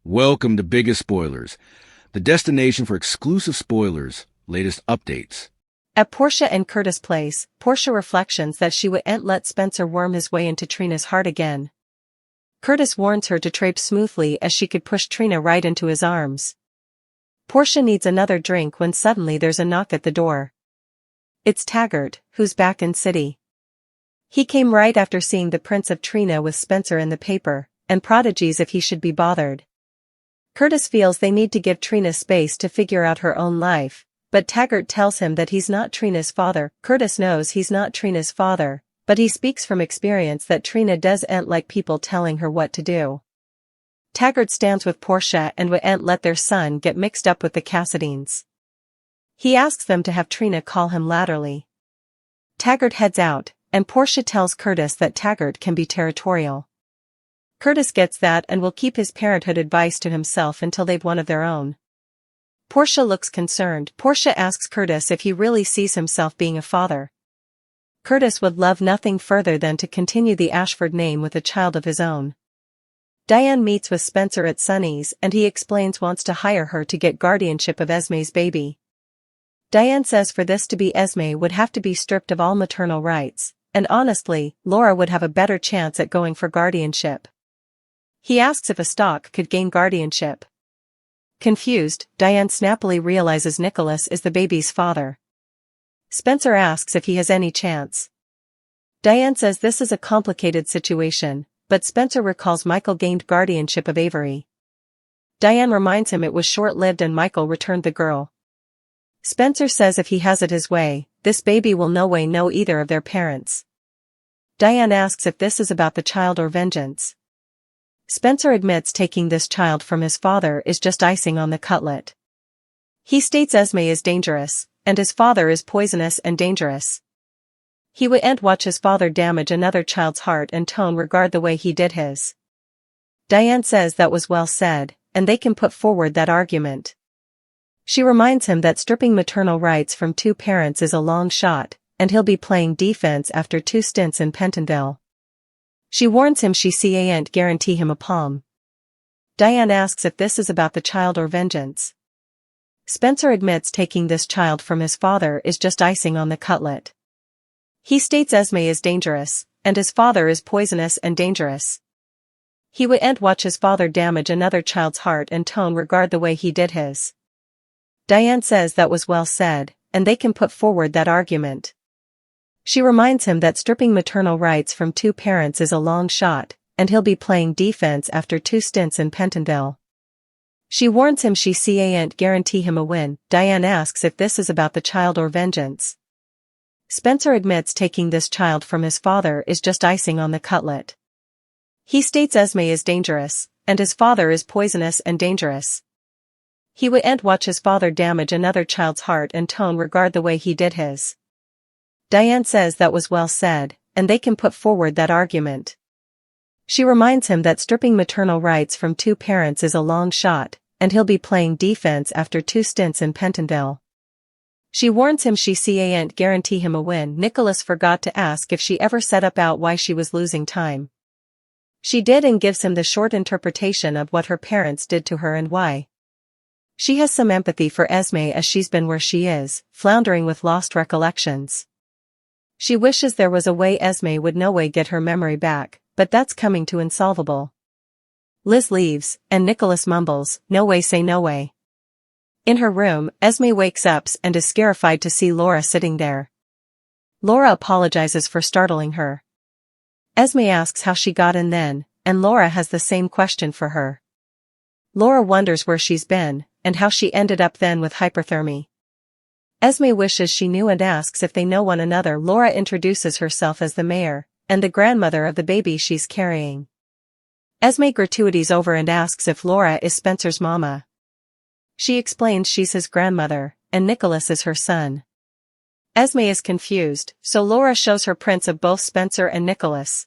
Welcome to Biggest Spoilars, the destination for exclusive spoilers, latest updates. At Portia and Curtis' place, Portia reflections that she wouldn't let Spencer worm his way into Trina's heart again. Curtis warns her to trade smoothly as she could push Trina right into his arms. Portia needs another drink when suddenly there's a knock at the door. It's Taggart, who's back in city. He came right after seeing the prints of Trina with Spencer in the paper, and prodigies if he should be bothered. Curtis feels they need to give Trina space to figure out her own life, but Taggart tells him that he's not Trina's father. Curtis knows he's not Trina's father, but he speaks from experience that Trina doesn't like people telling her what to do. Taggart stands with Portia and wouldn't let their son get mixed up with the Cassidines. He asks them to have Trina call him latterly. Taggart heads out, and Portia tells Curtis that Taggart can be territorial. Curtis gets that and will keep his parenthood advice to himself until they've one of their own. Portia looks concerned. Portia asks Curtis if he really sees himself being a father. Curtis would love nothing further than to continue the Ashford name with a child of his own. Diane meets with Spencer at Sunny's and he explains wants to hire her to get guardianship of Esme's baby. Diane says for this to be Esme would have to be stripped of all maternal rights, and honestly, Laura would have a better chance at going for guardianship. He asks if a stock could gain guardianship. Confused, Diane snappily realizes Nicholas is the baby's father. Spencer asks if he has any chance. Diane says this is a complicated situation, but Spencer recalls Michael gained guardianship of Avery. Diane reminds him it was short-lived and Michael returned the girl. Spencer says if he has it his way, this baby will no way know either of their parents. Diane asks if this is about the child or vengeance. Spencer admits taking this child from his father is just icing on the cutlet. He states Esme is dangerous, and his father is poisonous and dangerous. He wouldn't watch his father damage another child's heart and tone regard the way he did his. Diane says that was well said, and they can put forward that argument. She reminds him that stripping maternal rights from two parents is a long shot, and he'll be playing defense after 2 stints in Pentonville. She warns him she can't guarantee him a palm. Diane asks if this is about the child or vengeance. Spencer admits taking this child from his father is just icing on the cutlet. He states Esme is dangerous, and his father is poisonous and dangerous. He wouldn't watch his father damage another child's heart and tone regard the way he did his. Diane says that was well said, and they can put forward that argument. She reminds him that stripping maternal rights from 2 parents is a long shot, and he'll be playing defense after 2 stints in Pentonville. She warns him she can't guarantee him a win. Diane asks if this is about the child or vengeance. Spencer admits taking this child from his father is just icing on the cutlet. He states Esme is dangerous, and his father is poisonous and dangerous. He wouldn't watch his father damage another child's heart and tone regard the way he did his. Diane says that was well said, and they can put forward that argument. She reminds him that stripping maternal rights from 2 parents is a long shot, and he'll be playing defense after 2 stints in Pentonville. She warns him she can't guarantee him a win. Nicholas forgot to ask if she ever set about why she was losing time. She did and gives him the short interpretation of what her parents did to her and why. She has some empathy for Esme as she's been where she is, floundering with lost recollections. She wishes there was a way Esme would no way get her memory back, but that's coming to insolvable. Liz leaves, and Nicholas mumbles, "No way say no way." In her room, Esme wakes up and is scarified to see Laura sitting there. Laura apologizes for startling her. Esme asks how she got in then, and Laura has the same question for her. Laura wonders where she's been, and how she ended up then with hyperthermia. Esme wishes she knew and asks if they know one another. Laura introduces herself as the mayor, and the grandmother of the baby she's carrying. Esme gratuities over and asks if Laura is Spencer's mama. She explains she's his grandmother, and Nicholas is her son. Esme is confused, so Laura shows her prints of both Spencer and Nicholas.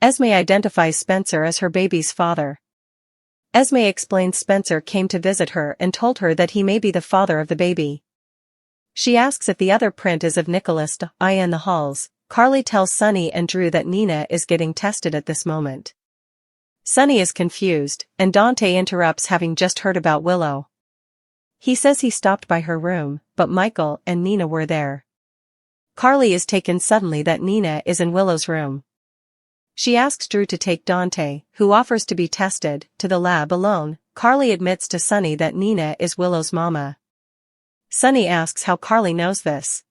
Esme identifies Spencer as her baby's father. Esme explains Spencer came to visit her and told her that he may be the father of the baby. She asks if the other print is of Nicholas. In the halls, Carly tells Sunny and Drew that Nina is getting tested at this moment. Sunny is confused, and Dante interrupts, having just heard about Willow. He says he stopped by her room, but Michael and Nina were there. Carly is taken suddenly that Nina is in Willow's room. She asks Drew to take Dante, who offers to be tested, to the lab alone. Carly admits to Sunny that Nina is Willow's mama. Sunny asks how Carly knows this.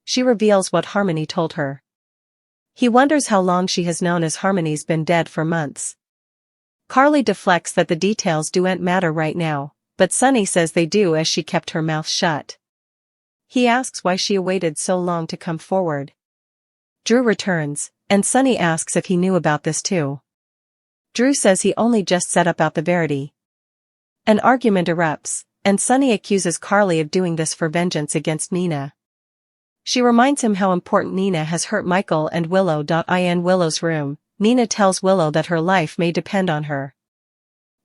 She reveals what Harmony told her. He wonders how long she has known, as Harmony's been dead for months. Carly deflects that the details don't matter right now, but Sunny says they do, as she kept her mouth shut. He asks why she waited so long to come forward. Drew returns, and Sunny asks if he knew about this too. Drew says he only just said about the Verity. An argument erupts, and Sunny accuses Carly of doing this for vengeance against Nina. She reminds him how important Nina has hurt Michael and Willow. In Willow's room, Nina tells Willow that her life may depend on her.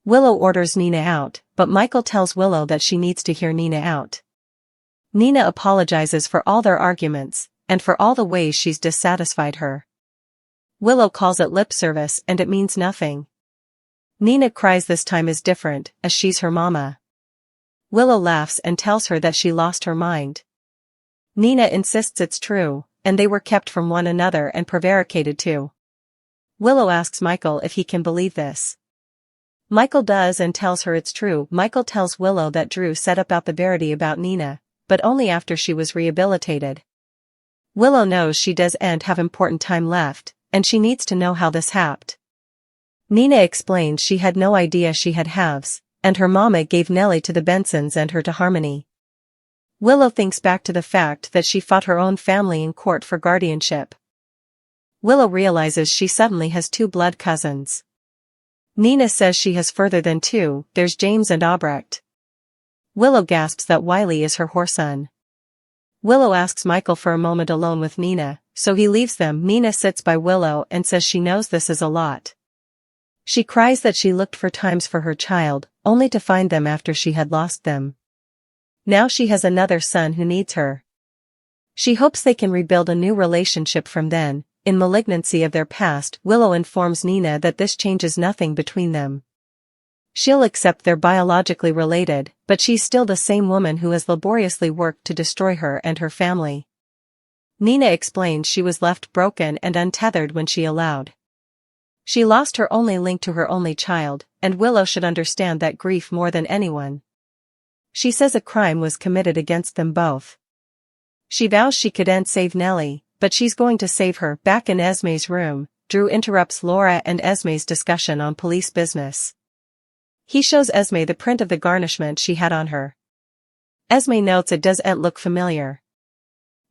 Willow orders Nina out, but Michael tells Willow that she needs to hear Nina out. Nina apologizes for all their arguments, and for all the ways she's dissatisfied her. Willow calls it lip service, and it means nothing. Nina cries. This time is different, as she's her mama. Willow laughs and tells her that she lost her mind. Nina insists it's true, and they were kept from one another and prevaricated too. Willow asks Michael if he can believe this. Michael does and tells her it's true. Michael tells Willow that Drew said about the Verity about Nina, but only after she was rehabilitated. Willow knows she doesn't have important time left, and she needs to know how this happened. Nina explains she had no idea she had halves, and her mama gave Nellie to the Bensons and her to Harmony. Willow thinks back to the fact that she fought her own family in court for guardianship. Willow realizes she suddenly has two blood cousins. Nina says she has further than two. There's James and Albrecht. Willow gasps that Wiley is her whoreson. Willow asks Michael for a moment alone with Nina, so he leaves them. Nina sits by Willow and says she knows this is a lot. She cries that she looked for times for her child, only to find them after she had lost them. Now she has another son who needs her. She hopes they can rebuild a new relationship from then. In malignancy of their past, Willow informs Nina that this changes nothing between them. She'll accept they're biologically related, but she's still the same woman who has laboriously worked to destroy her and her family. Nina explains she was left broken and untethered when she allowed. She lost her only link to her only child, and Willow should understand that grief more than anyone. She says a crime was committed against them both. She vows she couldn't save Nellie, but she's going to save her. Back in Esme's room, Drew interrupts Laura and Esme's discussion on police business. He shows Esme the print of the garnishment she had on her. Esme notes it doesn't look familiar.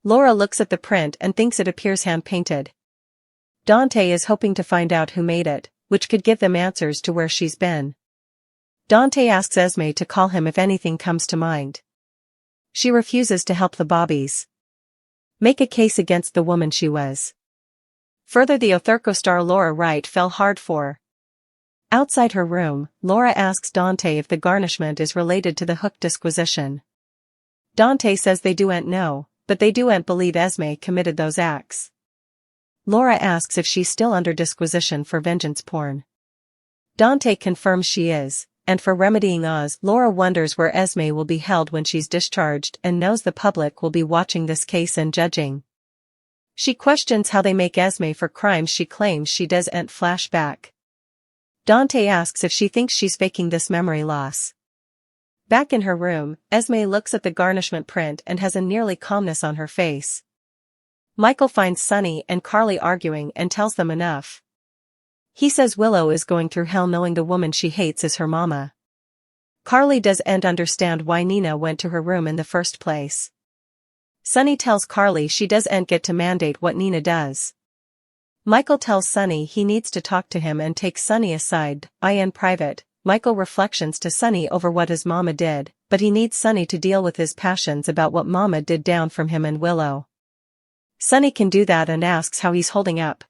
Laura looks at the print and thinks it appears hand-painted. Dante is hoping to find out who made it, which could give them answers to where she's been. Dante asks Esme to call him if anything comes to mind. She refuses to help the Bobbies make a case against the woman she was. Further, the Otherco star Laura Wright fell hard for. Outside her room, Laura asks Dante if the garnishment is related to the Hook disquisition. Dante says they don't know, but they don't believe Esme committed those acts. Laura asks if she's still under disquisition for vengeance porn. Dante confirms she is, and for remedying Oz, Laura wonders where Esme will be held when she's discharged and knows the public will be watching this case and judging. She questions how they make Esme for crimes she claims she doesn't flash back. Dante asks if she thinks she's faking this memory loss. Back in her room, Esme looks at the garnishment print and has a nearly calmness on her face. Michael finds Sunny and Carly arguing and tells them enough. He says Willow is going through hell knowing the woman she hates is her mama. Carly doesn't understand why Nina went to her room in the first place. Sunny tells Carly she doesn't get to mandate what Nina does. Michael tells Sunny he needs to talk to him and takes Sunny aside. In private, Michael reflections to Sunny over what his mama did, but he needs Sunny to deal with his passions about what mama did down from him and Willow. Sunny can do that and asks how he's holding up.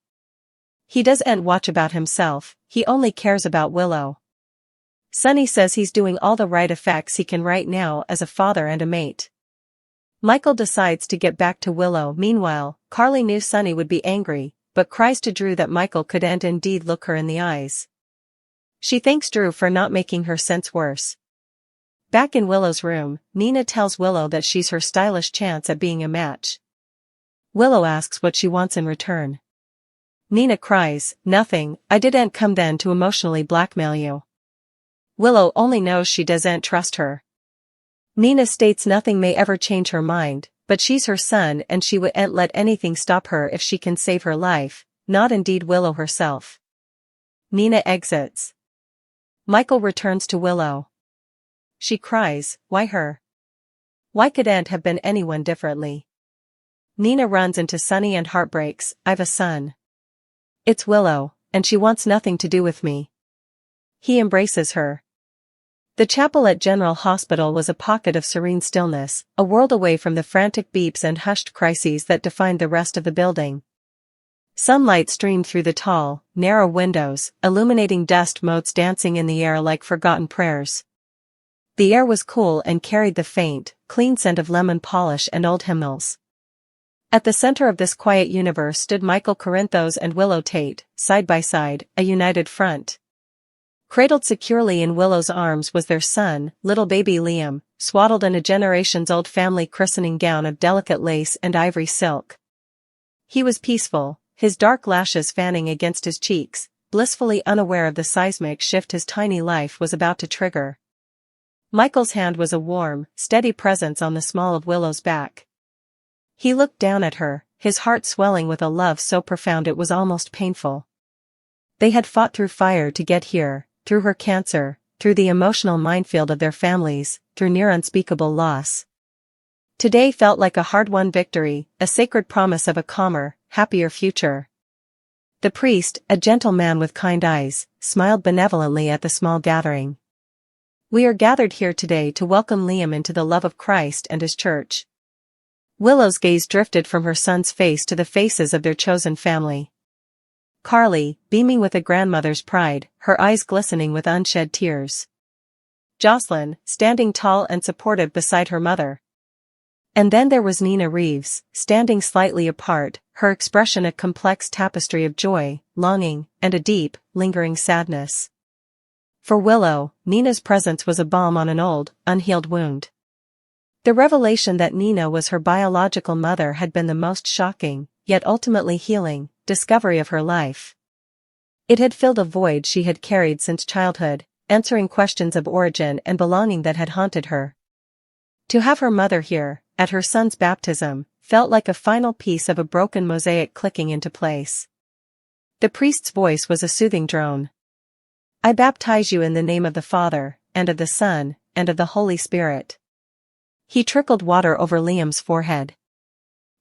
He doesn't watch about himself, he only cares about Willow. Sunny says he's doing all the right effects he can right now as a father and a mate. Michael decides to get back to Willow. Meanwhile, Carly knew Sunny would be angry, but cries to Drew that Michael couldn't indeed look her in the eyes. She thanks Drew for not making her sense worse. Back in Willow's room, Nina tells Willow that she's her stylish chance at being a match. Willow asks what she wants in return. Nina cries, "Nothing, I didn't come then to emotionally blackmail you." Willow only knows she doesn't trust her. Nina states nothing may ever change her mind, but she's her son and she wouldn't let anything stop her if she can save her life, not indeed Willow herself. Nina exits. Michael returns to Willow. She cries, "Why her? Why couldn't have been anyone differently?" Nina runs into Sunny and heartbreaks, "I've a son. It's Willow, and she wants nothing to do with me." He embraces her. The chapel at General Hospital was a pocket of serene stillness, a world away from the frantic beeps and hushed crises that defined the rest of the building. Sunlight streamed through the tall, narrow windows, illuminating dust motes dancing in the air like forgotten prayers. The air was cool and carried the faint, clean scent of lemon polish and old hymnals. At the center of this quiet universe stood Michael Corinthos and Willow Tate, side by side, a united front. Cradled securely in Willow's arms was their son, little baby Liam, swaddled in a generations-old family christening gown of delicate lace and ivory silk. He was peaceful, his dark lashes fanning against his cheeks, blissfully unaware of the seismic shift his tiny life was about to trigger. Michael's hand was a warm, steady presence on the small of Willow's back. He looked down at her, his heart swelling with a love so profound it was almost painful. They had fought through fire to get here, through her cancer, through the emotional minefield of their families, through near unspeakable loss. Today felt like a hard-won victory, a sacred promise of a calmer, happier future. The priest, a gentle man with kind eyes, smiled benevolently at the small gathering. "We are gathered here today to welcome Liam into the love of Christ and His church." Willow's gaze drifted from her son's face to the faces of their chosen family. Carly, beaming with a grandmother's pride, her eyes glistening with unshed tears. Jocelyn, standing tall and supportive beside her mother. And then there was Nina Reeves, standing slightly apart, her expression a complex tapestry of joy, longing, and a deep, lingering sadness. For Willow, Nina's presence was a balm on an old, unhealed wound. The revelation that Nina was her biological mother had been the most shocking, yet ultimately healing, discovery of her life. It had filled a void she had carried since childhood, answering questions of origin and belonging that had haunted her. To have her mother here, at her son's baptism, felt like a final piece of a broken mosaic clicking into place. The priest's voice was a soothing drone. "I baptize you in the name of the Father, and of the Son, and of the Holy Spirit." He trickled water over Liam's forehead.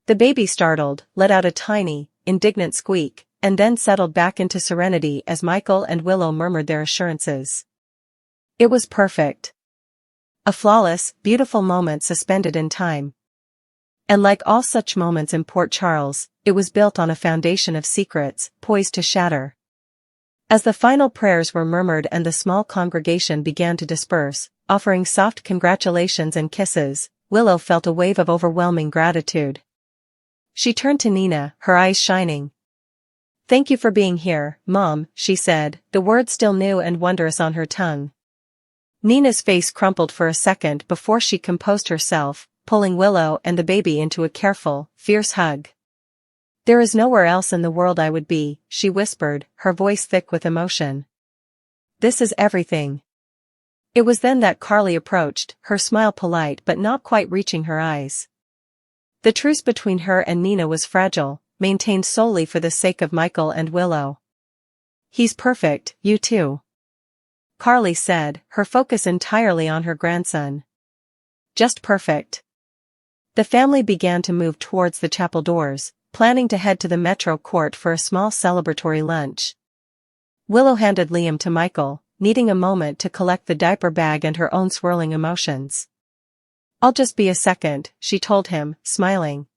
The baby, startled, let out a tiny, indignant squeak, and then settled back into serenity as Michael and Willow murmured their assurances. It was perfect. A flawless, beautiful moment suspended in time. And like all such moments in Port Charles, it was built on a foundation of secrets, poised to shatter. As the final prayers were murmured and the small congregation began to disperse, offering soft congratulations and kisses, Willow felt a wave of overwhelming gratitude. She turned to Nina, her eyes shining. "Thank you for being here, Mom," she said, the words still new and wondrous on her tongue. Nina's face crumpled for a second before she composed herself, pulling Willow and the baby into a careful, fierce hug. "There is nowhere else in the world I would be," she whispered, her voice thick with emotion. "This is everything." It was then that Carly approached, her smile polite but not quite reaching her eyes. The truce between her and Nina was fragile, maintained solely for the sake of Michael and Willow. "He's perfect, you too," Carly said, her focus entirely on her grandson. "Just perfect." The family began to move towards the chapel doors, planning to head to the Metro Court for a small celebratory lunch. Willow handed Liam to Michael, needing a moment to collect the diaper bag and her own swirling emotions. "I'll just be a second," she told him, smiling.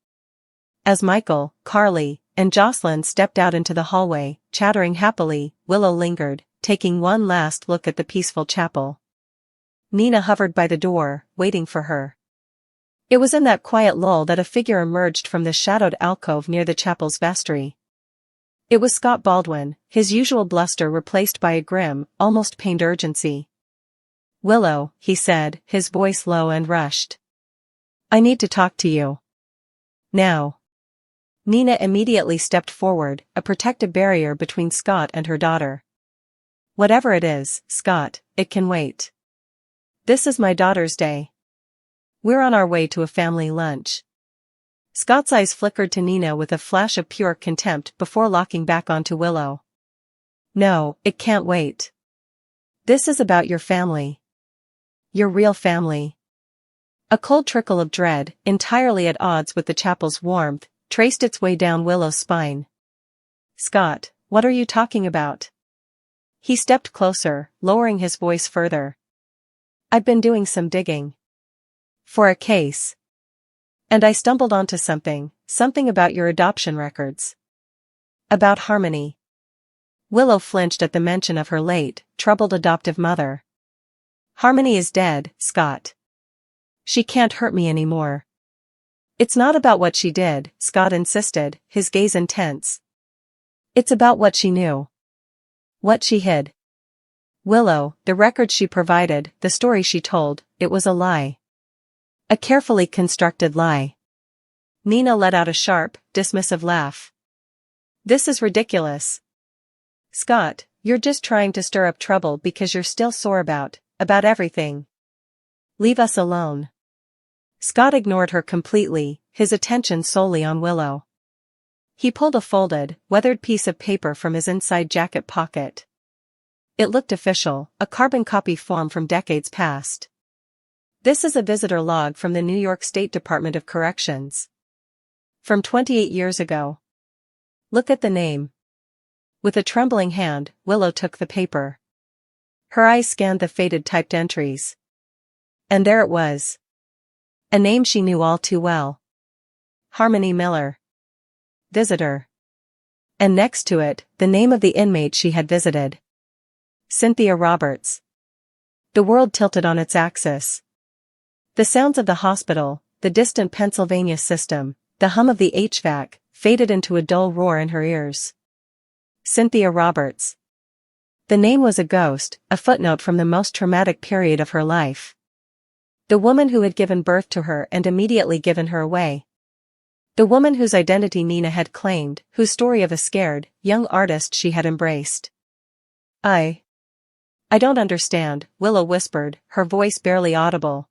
As Michael, Carly, and Jocelyn stepped out into the hallway, chattering happily, Willow lingered, taking one last look at the peaceful chapel. Nina hovered by the door, waiting for her. It was in that quiet lull that a figure emerged from the shadowed alcove near the chapel's vestry. It was Scott Baldwin, his usual bluster replaced by a grim, almost pained urgency. "Willow," he said, his voice low and rushed. "I need to talk to you. Now." Nina immediately stepped forward, a protective barrier between Scott and her daughter. "Whatever it is, Scott, it can wait. This is my daughter's day. We're on our way to a family lunch." Scott's eyes flickered to Nina with a flash of pure contempt before locking back onto Willow. "No, it can't wait. This is about your family. Your real family." A cold trickle of dread, entirely at odds with the chapel's warmth, traced its way down Willow's spine. "Scott, what are you talking about?" He stepped closer, lowering his voice further. "I've been doing some digging. For a case. And I stumbled onto something about your adoption records. About Harmony." Willow flinched at the mention of her late, troubled adoptive mother. "Harmony is dead, Scott. She can't hurt me anymore." "It's not about what she did," Scott insisted, his gaze intense. "It's about what she knew. What she hid. Willow, the records she provided, the story she told, it was a lie. A carefully constructed lie." Nina let out a sharp, dismissive laugh. "This is ridiculous. Scott, you're just trying to stir up trouble because you're still sore about everything. Leave us alone." Scott ignored her completely, his attention solely on Willow. He pulled a folded, weathered piece of paper from his inside jacket pocket. It looked official, a carbon copy form from decades past. "This is a visitor log from the New York State Department of Corrections. From 28 years ago. Look at the name." With a trembling hand, Willow took the paper. Her eyes scanned the faded typed entries. And there it was. A name she knew all too well. Harmony Miller. Visitor. And next to it, the name of the inmate she had visited. Cynthia Roberts. The world tilted on its axis. The sounds of the hospital, the distant Pennsylvania system, the hum of the HVAC, faded into a dull roar in her ears. Cynthia Roberts. The name was a ghost, a footnote from the most traumatic period of her life. The woman who had given birth to her and immediately given her away. The woman whose identity Nina had claimed, whose story of a scared, young artist she had embraced. I don't understand," Willow whispered, her voice barely audible.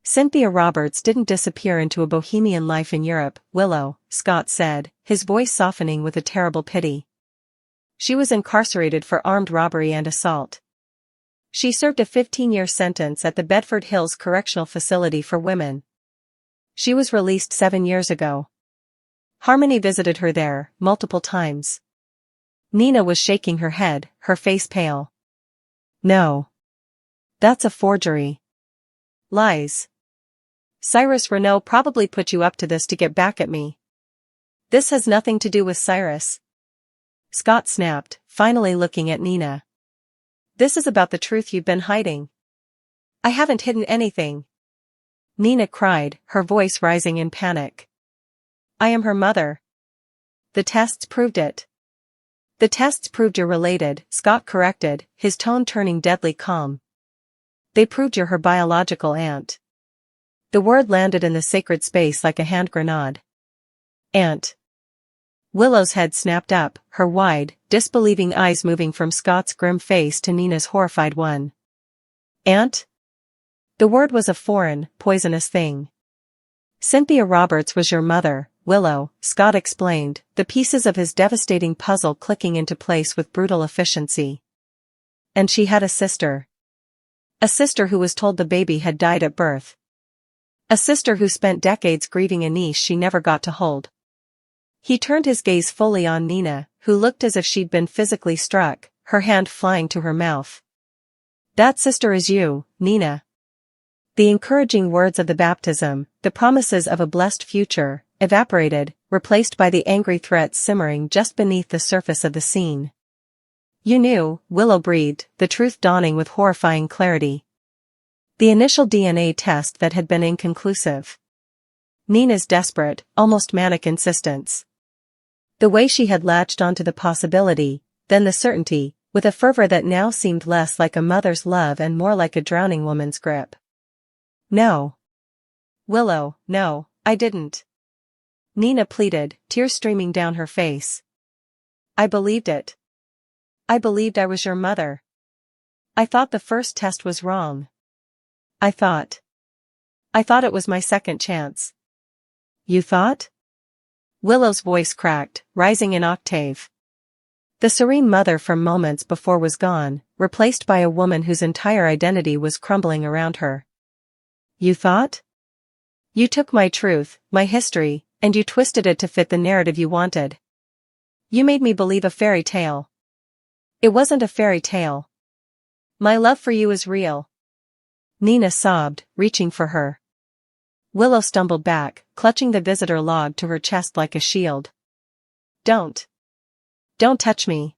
"Cynthia Roberts didn't disappear into a bohemian life in Europe, Willow," Scott said, his voice softening with a terrible pity. "She was incarcerated for armed robbery and assault. She served a 15-year sentence at the Bedford Hills Correctional Facility for Women. She was released 7 years ago. Harmony visited her there, multiple times." Nina was shaking her head, her face pale. "No. That's a forgery. Lies. Cyrus Renaud probably put you up to this to get back at me." "This has nothing to do with Cyrus," Scott snapped, finally looking at Nina. "This is about the truth you've been hiding." "I haven't hidden anything," Nina cried, her voice rising in panic. "I am her mother. The tests proved it." "The tests proved you're related," Scott corrected, his tone turning deadly calm. "They proved you're her biological aunt." The word landed in the sacred space like a hand grenade. "Aunt." Willow's head snapped up, her wide, disbelieving eyes moving from Scott's grim face to Nina's horrified one. "Aunt?" The word was a foreign, poisonous thing. "Cynthia Roberts was your mother, Willow," Scott explained, the pieces of his devastating puzzle clicking into place with brutal efficiency. "And she had a sister. A sister who was told the baby had died at birth. A sister who spent decades grieving a niece she never got to hold." He turned his gaze fully on Nina, who looked as if she'd been physically struck, her hand flying to her mouth. "That sister is you, Nina." The encouraging words of the baptism, the promises of a blessed future, evaporated, replaced by the angry threats simmering just beneath the surface of the scene. "You knew," Willow breathed, the truth dawning with horrifying clarity. The initial DNA test that had been inconclusive. Nina's desperate, almost manic insistence. The way she had latched onto the possibility, then the certainty, with a fervor that now seemed less like a mother's love and more like a drowning woman's grip. No. Willow, no, I didn't. Nina pleaded, tears streaming down her face. I believed it. I believed I was your mother. I thought the first test was wrong. I thought it was my second chance. You thought? Willow's voice cracked, rising an octave. The serene mother from moments before was gone, replaced by a woman whose entire identity was crumbling around her. You thought? You took my truth, my history, and you twisted it to fit the narrative you wanted. You made me believe a fairy tale. It wasn't a fairy tale. My love for you is real. Nina sobbed, reaching for her. Willow stumbled back, clutching the visitor log to her chest like a shield. Don't touch me.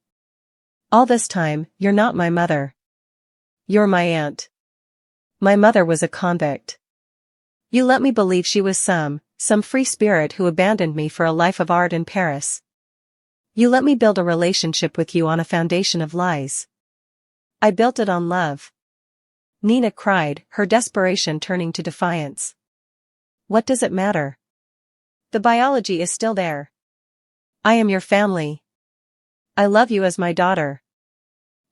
All this time, you're not my mother. You're my aunt. My mother was a convict. You let me believe she was some free spirit who abandoned me for a life of art in Paris. You let me build a relationship with you on a foundation of lies. I built it on love. Nina cried, her desperation turning to defiance. What does it matter? The biology is still there. I am your family. I love you as my daughter.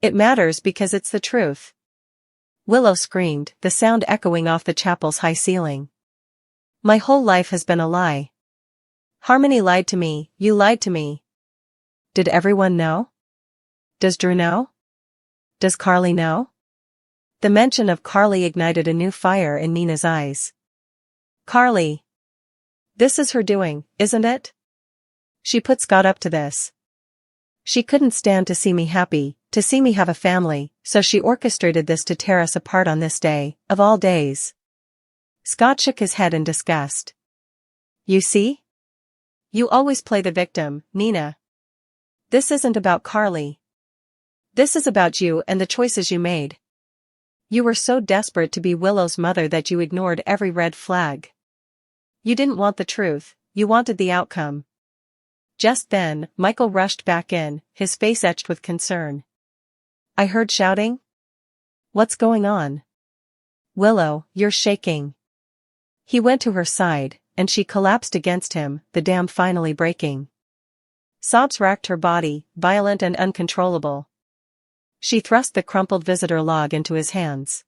It matters because it's the truth. Willow screamed, the sound echoing off the chapel's high ceiling. My whole life has been a lie. Harmony lied to me, you lied to me. Did everyone know? Does Drew know? Does Carly know? The mention of Carly ignited a new fire in Nina's eyes. Carly. This is her doing, isn't it? She put Scott up to this. She couldn't stand to see me happy, to see me have a family, so she orchestrated this to tear us apart on this day, of all days. Scott shook his head in disgust. You see? You always play the victim, Nina. This isn't about Carly. This is about you and the choices you made. You were so desperate to be Willow's mother that you ignored every red flag. You didn't want the truth, you wanted the outcome. Just then, Michael rushed back in, his face etched with concern. I heard shouting? What's going on? Willow, you're shaking. He went to her side, and she collapsed against him, the dam finally breaking. Sobs racked her body, violent and uncontrollable. She thrust the crumpled visitor log into his hands.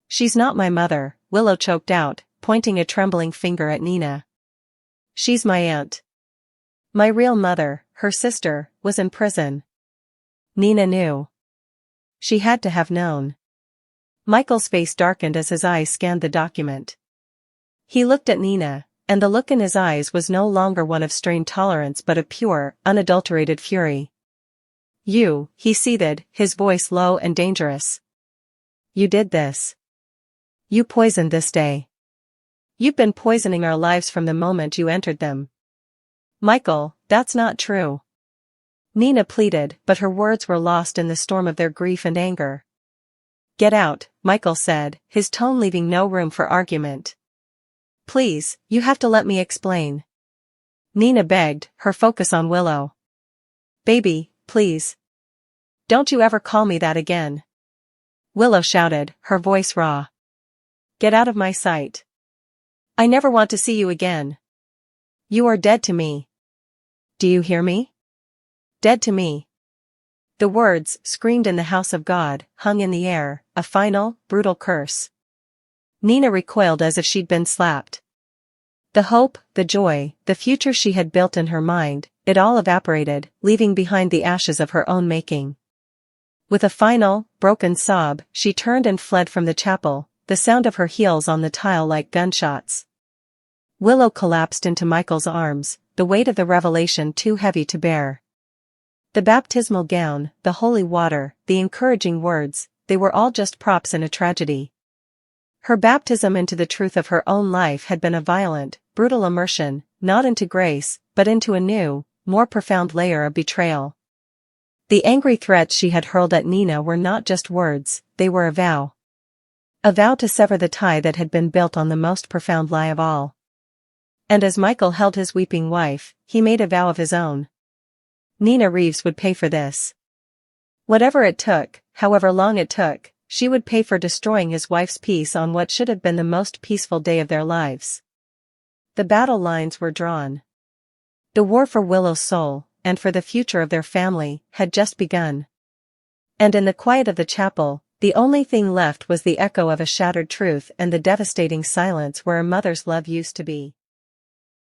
She's not my mother, Willow choked out, pointing a trembling finger at Nina. She's my aunt. My real mother, her sister, was in prison. Nina knew. She had to have known. Michael's face darkened as his eyes scanned the document. He looked at Nina, and the look in his eyes was no longer one of strained tolerance but of pure, unadulterated fury. You, he seethed, his voice low and dangerous. You did this. You poisoned this day. You've been poisoning our lives from the moment you entered them. Michael, that's not true. Nina pleaded, but her words were lost in the storm of their grief and anger. Get out, Michael said, his tone leaving no room for argument. Please, you have to let me explain. Nina begged, her focus on Willow. Baby, please. Don't you ever call me that again. Willow shouted, her voice raw. Get out of my sight. I never want to see you again. You are dead to me. Do you hear me? Dead to me. The words, screamed in the house of God, hung in the air, a final, brutal curse. Nina recoiled as if she'd been slapped. The hope, the joy, the future she had built in her mind, it all evaporated, leaving behind the ashes of her own making. With a final, broken sob, she turned and fled from the chapel, the sound of her heels on the tile like gunshots. Willow collapsed into Michael's arms, the weight of the revelation too heavy to bear. The baptismal gown, the holy water, the encouraging words, they were all just props in a tragedy. Her baptism into the truth of her own life had been a violent, brutal immersion, not into grace, but into a new, more profound layer of betrayal. The angry threats she had hurled at Nina were not just words, they were a vow. A vow to sever the tie that had been built on the most profound lie of all. And as Michael held his weeping wife, he made a vow of his own. Nina Reeves would pay for this. Whatever it took, however long it took, she would pay for destroying his wife's peace on what should have been the most peaceful day of their lives. The battle lines were drawn. The war for Willow's soul, and for the future of their family, had just begun. And in the quiet of the chapel, the only thing left was the echo of a shattered truth and the devastating silence where a mother's love used to be.